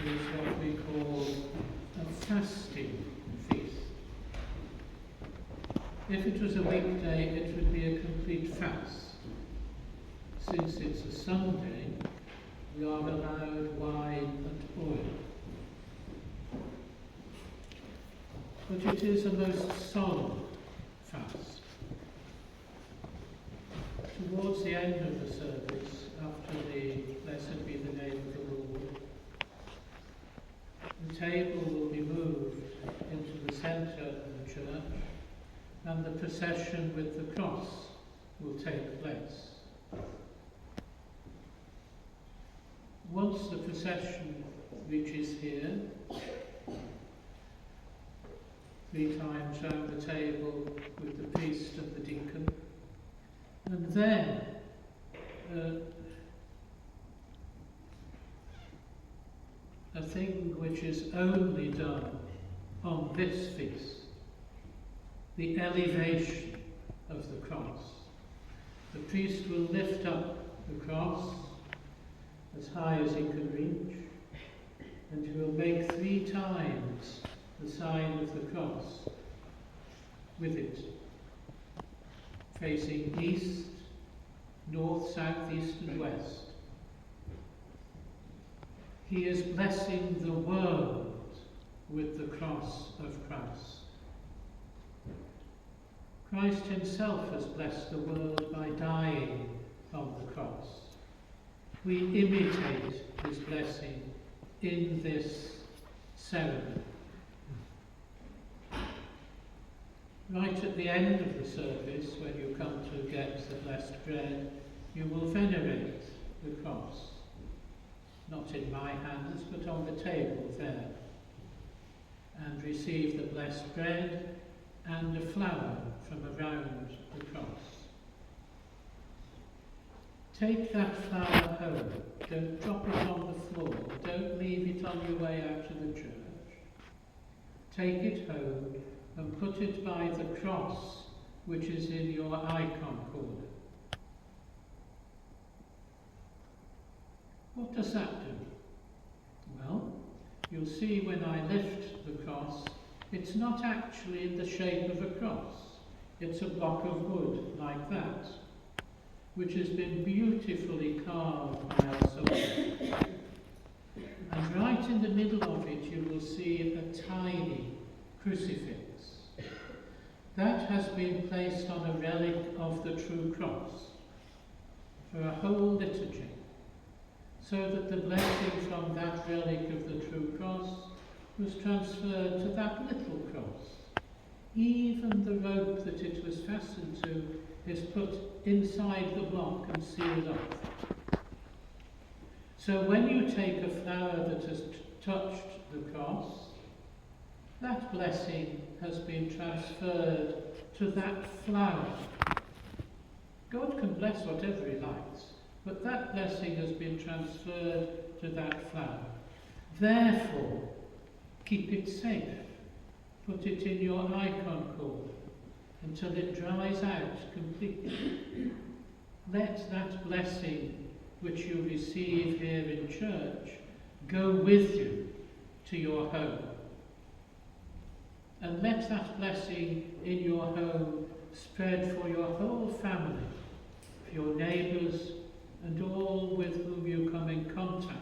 is what we call a fasting feast. If it was a weekday, it would be a complete fast. Since it's a Sunday, we are allowed wine and oil. But it is a most solemn fast. Towards the end of the service, after the Blessed be the name of the Lord, the table will be moved into the centre of the church, and the procession with the cross will take place. Once the procession reaches here, 3 times round the table with the priest and the deacon, and then a thing which is only done on this feast, the elevation of the cross. The priest will lift up the cross as high as he can reach, and he will make 3 times the sign of the cross with it, facing east, north, south, east and west. He is blessing the world with the cross of Christ. Christ himself has blessed the world by dying on the cross. We imitate his blessing in this ceremony. Right at the end of the service, when you come to get the blessed bread, you will venerate the cross. Not in my hands, but on the table there. And receive the blessed bread and a flower from around the cross. Take that flower home. Don't drop it on the floor. Don't leave it on your way out of the church. Take it home and put it by the cross which is in your icon corner. What does that do? Well, you'll see when I lift the cross, it's not actually in the shape of a cross. It's a block of wood like that, which has been beautifully carved by our soldiers. And right in the middle of it you will see a tiny crucifix. That has been placed on a relic of the true cross for a whole liturgy, so that the blessing from that relic of the true cross was transferred to that little cross. Even the rope that it was fastened to is put inside the block and sealed off. So when you take a flower that has touched the cross, that blessing has been transferred to that flower. God can bless whatever he likes, but that blessing has been transferred to that flower. Therefore, keep it safe. Put it in your icon corner until it dries out completely. Let that blessing which you receive here in church go with you to your home. And let that blessing in your home spread for your whole family, for your neighbours, and all with whom you come in contact.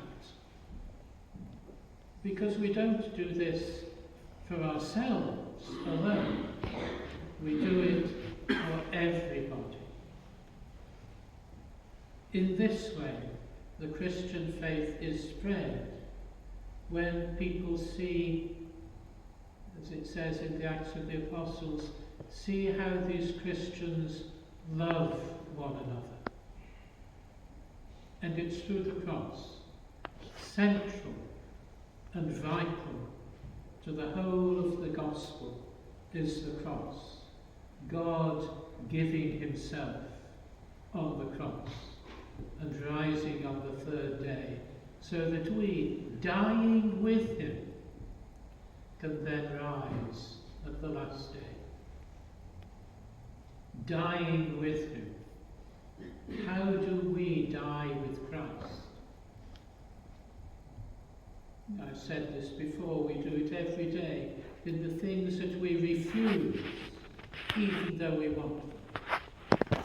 Because we don't do this for ourselves alone. We do it for everybody. In this way, the Christian faith is spread when people see, as it says in the Acts of the Apostles, see how these Christians love one another. And it's through the cross, central and vital to the whole of the gospel is the cross. God giving himself on the cross and rising on the 3rd day, so that we, dying with him, can then rise at the last day. Dying with him. How do we die with Christ? I've said this before, we do it every day in the things that we refuse, even though we want them.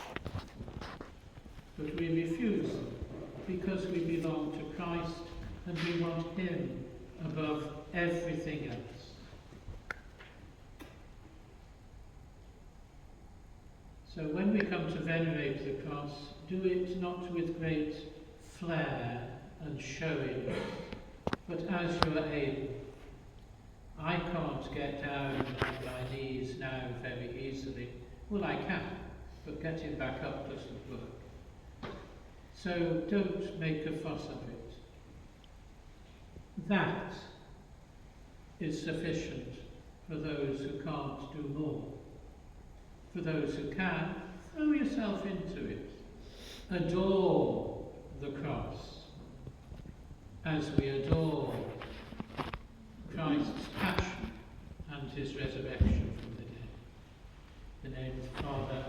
But we refuse them because we belong to Christ and we want him above everything else. So when we come to venerate the cross, do it not with great flair and showing, but as you are able. I can't get down on my knees now very easily. Well, I can, but getting back up doesn't work. So don't make a fuss of it. That is sufficient for those who can't do more. For those who can, throw yourself into it. Adore the cross as we adore Christ's passion and his resurrection from the dead. In the name of the Father,